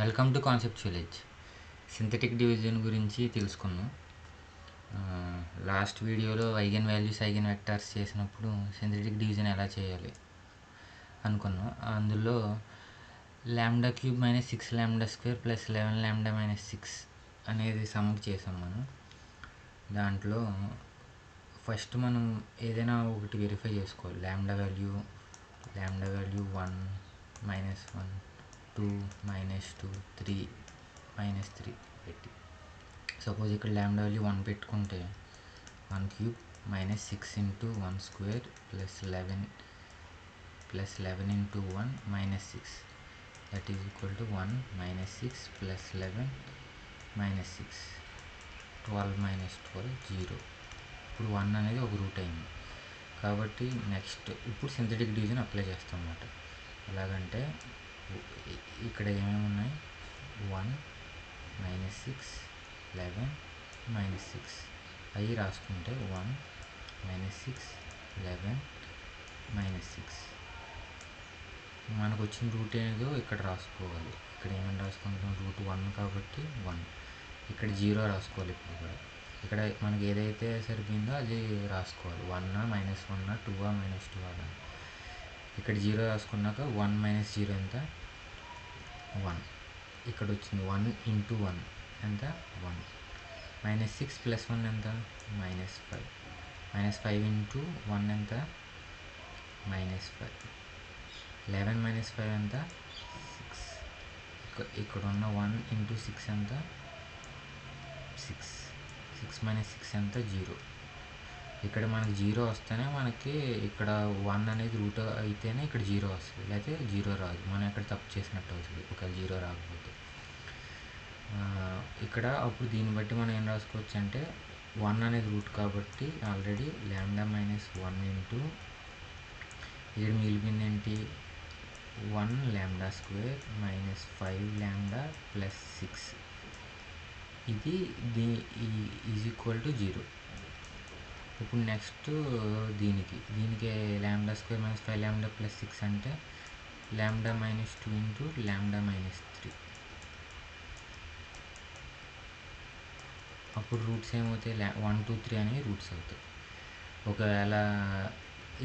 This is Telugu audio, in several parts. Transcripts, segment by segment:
Welcome to conceptual. Synthetic division గురించి తెలుసుకున్నాం. లాస్ట్ వీడియోలో ఐగెన్ వాల్యూస్, ఐగెన్ వెక్టార్స్ చేసినప్పుడు సింథటిక్ డివిజన్ ఎలా చేయాలి అనుకున్నాం. అందులో λ³ - 6λ² + 11λ - 6 అనేది సమ్కి చేసాం మనం. దాంట్లో ఫస్ట్ మనం ఏదైనా ఒకటి వెరిఫై చేసుకోవాలి. λ వాల్యూ 1 -1 2 -2 3 -3 పెట్టి, సపోజ్ ఇక్కడ λ వాల్యూ 1 పెట్టుకుంటే 1³ - 6 × 1² + 11 × 1 - 6 that is equal to 1 - 6 + 11 - 6 12 - 12 0. ఇప్పుడు 1 అనేది ఒక రూట్ అయింది కాబట్టి నెక్స్ట్ ఇప్పుడు సింథటిక్ డివిజన్ అప్లై చేస్తాం అన్నమాట. ఎలాగంటే ఇక్కడ ఏమేమి ఉన్నాయి, 1 - 6 11 - 6 అవి రాసుకుంటే 1 - 6 11 - 6 మనకు వచ్చిన రూట్ ఏదో ఇక్కడ రాసుకోవాలి. ఇక్కడ ఏమైనా రాసుకుంటాం, రూట్ 1 కాబట్టి 1, ఇక్కడ 0 రాసుకోవాలి. ఇప్పుడు కూడా ఇక్కడ మనకి ఏదైతే సరిపోయిందో అది రాసుకోవాలి. 1 - 1 2 - 2 అలా. ఇక్కడ 0 రాసుకున్నాక 1 - 0 ఎంత, 1. ఇక్కడ వచ్చింది 1 × 1 ఎంత, 1. -6 + 1 ఎంత, -5. -5 × 1 ఎంత, -5. 11 - 5 ఎంత, 6. ఇక్కడ ఉన్న 1 × 6 ఎంత, 6. 6 - 6 ఎంత, 0. ఇక్కడ మనకి 0 వస్తేనే మనకి ఇక్కడ 1 అనేది రూట్ అయితేనే ఇక్కడ 0 వస్తుంది, లేకపోతే 0 రాదు. మనం ఇక్కడ తప్పు చేసినట్టు అవుతుంది ఒకవేళ 0 రాకపోతే. ఇక్కడ అప్పుడు దీన్ని బట్టి మనం ఏం రాసుకోవచ్చు అంటే 1 అనేది రూట్ కాబట్టి ఆల్రెడీ λ - 1 ఇక్కడ మిగిలిపోయింది ఏంటి, 1λ² - 5λ + 6 ఇది ఈజ్ ఈక్వల్ టు 0. ఇప్పుడు నెక్స్ట్ దీనికి λ² - 5λ + 6 అంటే λ - 2 × λ - 3. అప్పుడు రూట్స్ ఏమవుతాయి, 1 2 3 అనేవి రూట్స్ అవుతాయి. ఒకవేళ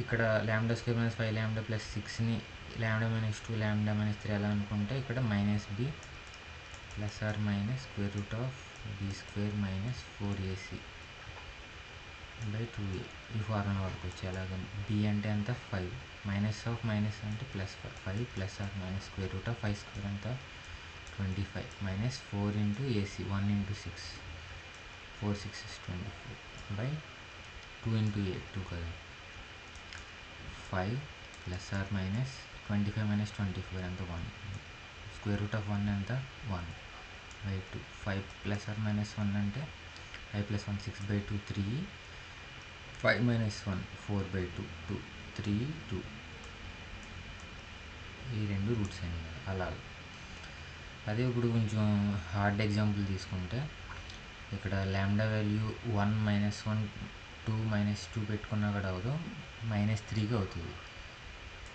ఇక్కడ λ² - 5λ + 6ని λ - 2 λ - 3 ఎలా అనుకుంటే ఇక్కడ -b ± (b² - 4ac) / 2a ఈ ఫార్ములా వాడుకోవచ్చు. ఎలాగని, b అంటే ఎంత, 5 -(-) అంటే +5 5 ± (5² ఎంత, 25 -4 × ac 1 × 6 4 6 24 / 2 × a 2 కదా, 5 ± 25 - 24 ఎంత, 1. √1 ఎంత, 1 / 2. 5 ± 1 అంటే 5 + 1 6/2 3, 5 - 1 4/2 2 3 2. ఈ రెండు రూట్స్ అయినాయి కదా. అలా అదే ఇప్పుడు కొంచెం హార్డ్ ఎగ్జాంపుల్ తీసుకుంటే ఇక్కడ λ వాల్యూ 1 - 1 2 - 2 పెట్టుకున్నా కూడా అవ్వదు, -3గా అవుతుంది.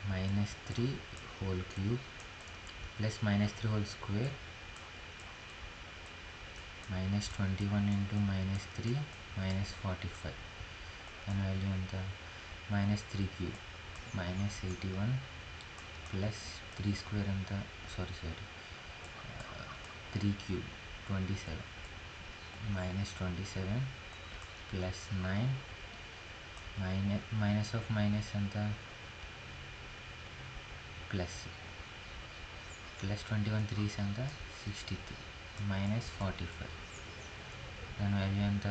-3 హోల్ క్యూబ్ + -3 హోల్ స్క్వేర్ -21 × -3 -45 దాని వాల్యూ ఎంత, -3³ -81 + 3² ఎంత, 3³ 27 -27 + 9 - ఎంత, ప్లస్ 21 3s ఎంత, 63 -45 దాని వాల్యూ ఎంత,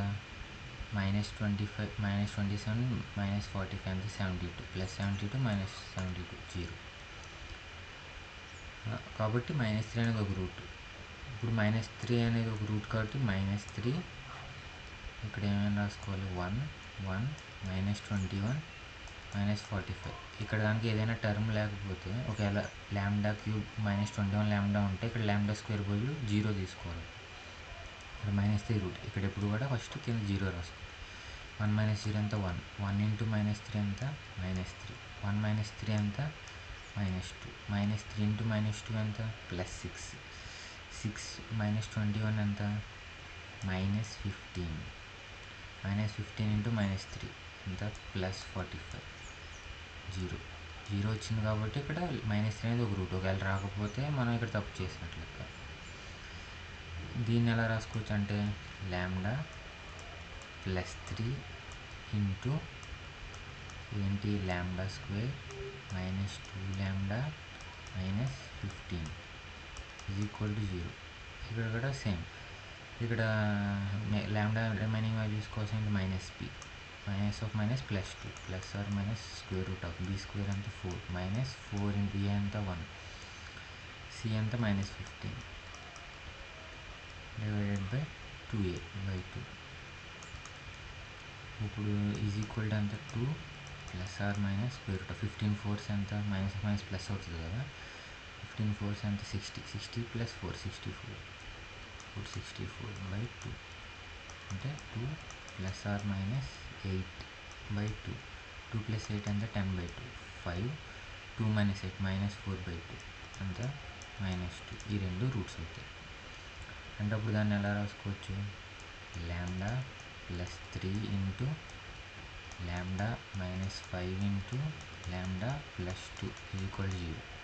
-25 -27 -45 ఎంత, 72 +72 -72 0. కాబట్టి -3 అనేది ఒక రూట్. ఇప్పుడు -3 అనేది ఒక రూట్ కాబట్టి -3 ఇక్కడ ఏమైనా రాసుకోవాలి, 1 1 -21 -45. ఇక్కడ దానికి ఏదైనా టర్మ్ లేకపోతే ఒకవేళ λ³ - 21λ ఉంటే ఇక్కడ λ² బదులు 0 తీసుకోవాలి. ఇక్కడ -3 రూట్, ఇక్కడ ఎప్పుడు కూడా ఫస్ట్ కింద 0 రాసుకోవాలి. 1 - 0 ఎంత, 1 1 × -3 ఎంత, -3 1 - 3 ఎంత, -2 -3 × -2 ఎంత, +6 సిక్స్ మైనస్ 21 ఎంత, -15. -15 ఇంటూ -3 ఎంత, +45. 0 0 వచ్చింది కాబట్టి ఇక్కడ -3 అనేది ఒక రూట్. ఒకవేళ రాకపోతే మనం ఇక్కడ తప్పు చేసినట్లు లెక్క. దీన్ని ఎలా రాసుకోవచ్చు అంటే λ +3 ఇంటూ ఏంటి λ² -2λ -15 = 0. ఇక్కడ కూడా సేమ్. ఇక్కడ λ రిమైనింగ్ వాల్యూస్ కోసం -p -(-2) +(-)(b² ఎంత 4 -4 ఇంటూ a ఎంత 1 c ఎంత -15 /2a/2. ఇప్పుడు = ఎంత 2 +(-) 15 4 ఎంత, ప్లస్ అవుతుంది కదా, 15 4 ఎంత 60 60 + 4 64 464/2 అంటే 2 +(-) 8/2. 2 + 8 ఎంత 10/2. 5 2 - 8 -4/2 అంత -2. ఈ రెండు రూట్స్ అవుతాయి. అంటే అప్పుడు దాన్ని ఎలా రాసుకోవచ్చు, λ +3 ఇంటూ λ -5 ఇంటూ λ +2 = 0.